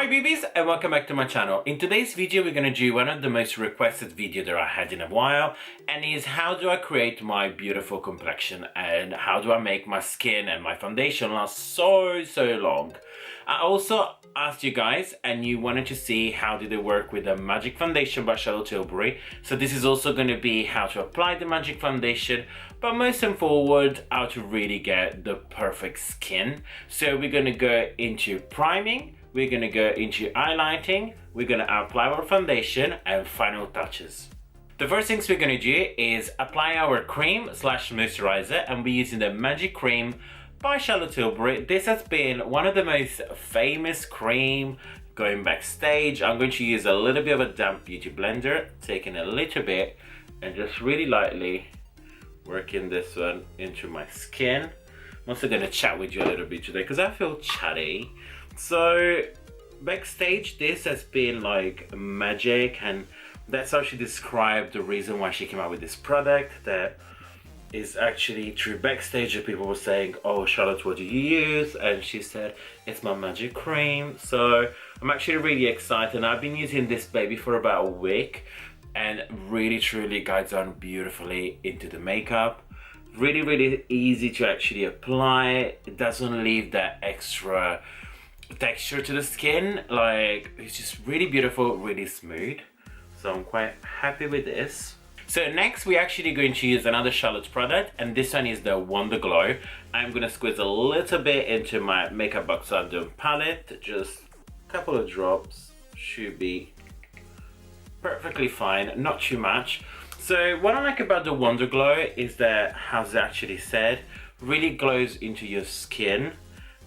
Hi babies and welcome back to my channel. In today's video we're gonna do one of the most requested videos that I had in a while, and is how do I create my beautiful complexion and how do I make my skin and my foundation last so long. I also asked you guys and you wanted to see how did it work with the Magic Foundation by Charlotte Tilbury. So this is also going to be how to apply the Magic Foundation, but most and forward how to really get the perfect skin. So we're going to go into priming, we're going to go into highlighting, we're going to apply our foundation and final touches. The first things we're going to do is apply our cream slash moisturizer, and we're using the Magic Cream by Charlotte Tilbury. This has been one of the most famous cream going backstage. I'm going to use a little bit of a damp beauty blender, taking a little bit and just really lightly working this one into my skin. I'm also going to chat with you a little bit today because I feel chatty. So backstage, this has been like magic, and that's how she described the reason why she came out with this product. That is actually through backstage that people were saying, oh Charlotte, what do you use? And she said, it's my Magic Cream. So I'm actually really excited. I've been using this baby for about a week and really truly guides on beautifully into the makeup. Really easy to actually apply. It doesn't leave that extra texture to the skin. Like, it's just really beautiful, really smooth. So I'm quite happy with this. So next we're actually going to use another Charlotte's product, and this one is the Wonder Glow. I'm going to squeeze a little bit into my Makeup Box London palette, just a couple of drops, should be perfectly fine, not too much. So what I like about the Wonder Glow is that, as it actually said, really glows into your skin,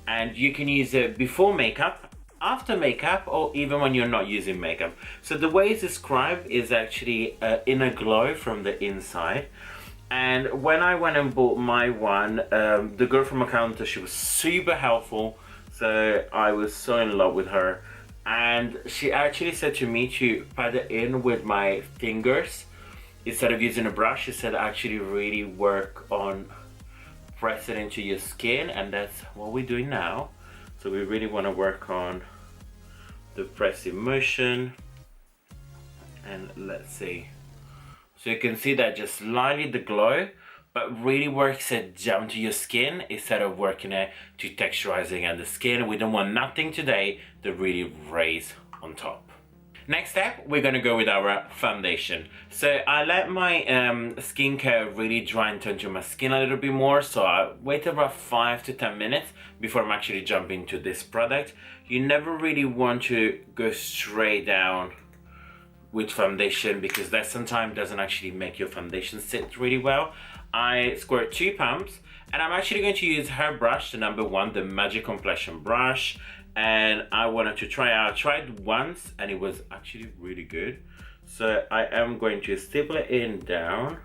and you can use it before makeup, after makeup, or even when you're not using makeup. So the way it's described is actually inner glow from the inside. And when I went and bought my one, the girl from my counter, she was super helpful. So I was so in love with her. And she actually said to me to pat it in with my fingers instead of using a brush. She said actually really work on pressing into your skin, and that's what we're doing now. So we really want to work on the pressing motion, and let's see. So you can see that just slightly the glow, but really works it down to your skin instead of working it to texturizing on the skin. We don't want nothing today to really raise on top. Next step, we're gonna go with our foundation. So I let my skincare really dry and turn to my skin a little bit more. So I wait about 5 to 10 minutes before I'm actually jumping into this product. You never really want to go straight down with foundation because that sometimes doesn't actually make your foundation sit really well. I squirt 2 pumps, and I'm actually going to use her brush, the number 1, the Magic Complexion brush. And I wanted to try out. I tried once and it was actually really good. So I am going to staple it in down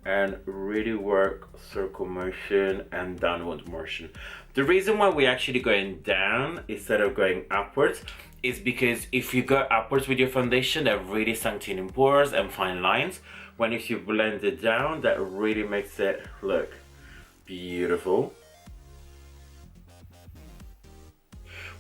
and really work circle motion and downward motion. The reason why we're actually going down instead of going upwards is because if you go upwards with your foundation, that really sinks in pores and fine lines. When if you blend it down, that really makes it look beautiful.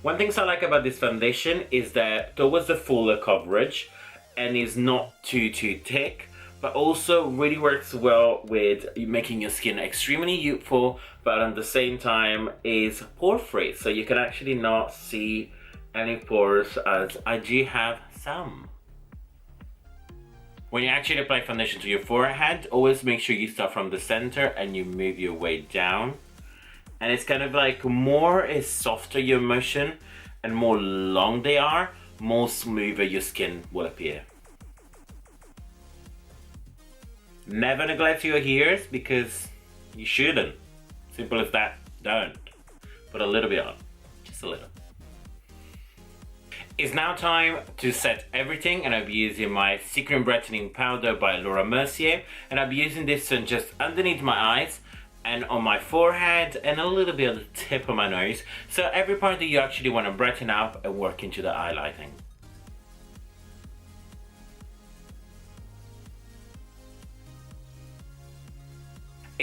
One thing I like about this foundation is that towards the fuller coverage and is not too thick, but also really works well with making your skin extremely youthful, but at the same time is pore free. So you can actually not see any pores, as I do have some. When you actually apply foundation to your forehead, always make sure you start from the center and you move your way down. And it's kind of like more is softer your motion and more long they are, more smoother your skin will appear. Never neglect your hairs because you shouldn't. Simple as that, don't. Put a little bit on, just a little. It's now time to set everything, and I'll be using my Secret Brightening Powder by Laura Mercier, and I'll be using this one just underneath my eyes and on my forehead and a little bit on the tip of my nose. So every part that you actually want to brighten up and work into the highlighting.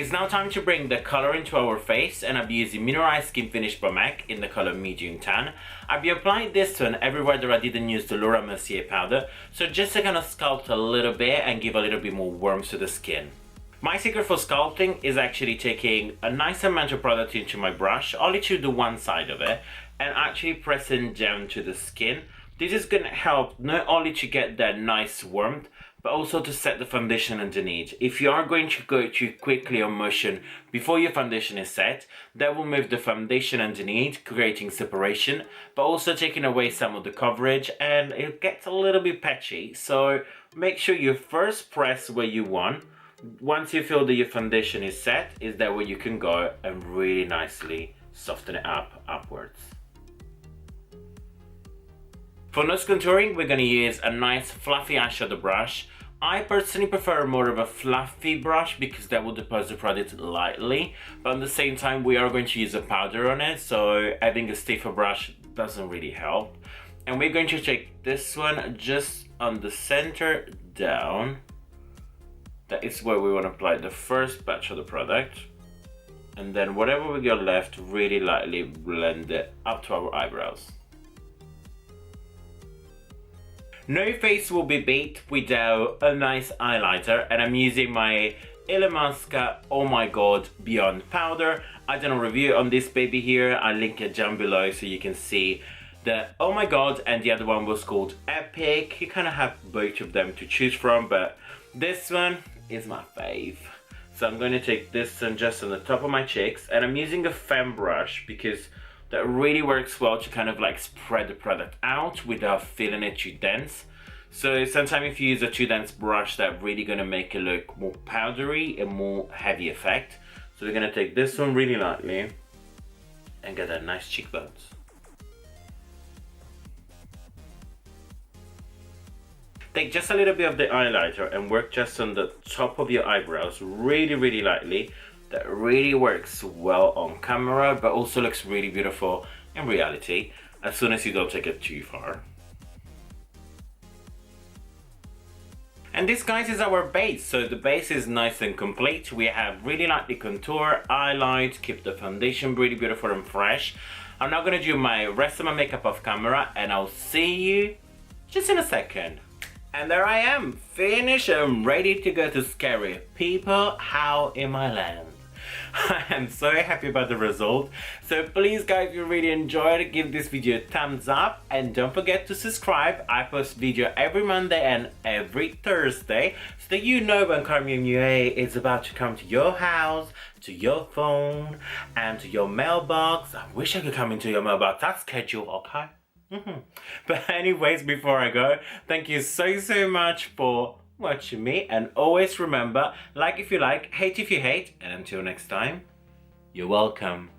It's now time to bring the color into our face, and I'll be using Mineralized Skin Finish by MAC in the color Medium Tan. I'll be applying this one everywhere that I didn't use the Laura Mercier powder, so just to kind of sculpt a little bit and give a little bit more warmth to the skin. My secret for sculpting is actually taking a nice amount of product into my brush, only to the one side of it, and actually pressing down to the skin. This is going to help not only to get that nice warmth, but also to set the foundation underneath. If you are going to go too quickly on motion before your foundation is set, that will move the foundation underneath, creating separation, but also taking away some of the coverage, and it gets a little bit patchy. So make sure you first press where you want. Once you feel that your foundation is set, is that where you can go and really nicely soften it up upwards. For nose contouring, we're going to use a nice fluffy eyeshadow brush. I personally prefer more of a fluffy brush because that will deposit the product lightly, but at the same time we are going to use a powder on it, so having a stiffer brush doesn't really help. And we're going to take this one just on the center down. That is where we want to apply the first batch of the product. And then whatever we got left, really lightly blend it up to our eyebrows. No face will be beat without a nice highlighter, and I'm using my Illamasqua Oh My God Beyond powder. I done a review on this baby here. I'll link it down below so you can see the Oh My God, and the other one was called Epic. You kind of have both of them to choose from, but this one is my fave. So I'm going to take this one just on the top of my cheeks, and I'm using a fan brush because that really works well to kind of like spread the product out without feeling it too dense. So sometimes if you use a too dense brush, that's really gonna make it look more powdery and more heavy effect. So we're gonna take this one really lightly and get that nice cheekbones. Take just a little bit of the highlighter and work just on the top of your eyebrows really lightly. That really works well on camera, but also looks really beautiful in reality, as soon as you don't take it too far. And this, guys, is our base. So the base is nice and complete. We have really lightly contour, highlight, keep the foundation really beautiful and fresh. I'm now gonna do my rest of my makeup off camera, and I'll see you just in a second. And there I am, finished and ready to go to scary people. How in my land? I am so happy about the result. So please, guys, if you really enjoyed it, give this video a thumbs up, and don't forget to subscribe. I post video every Monday and every Thursday, so that you know when CarmiMua is about to come to your house, to your phone, and to your mailbox. I wish I could come into your mailbox. That's scheduled, okay? But anyways, before I go, thank you so much for watching me, and always remember, like if you like, hate if you hate, and until next time, you're welcome.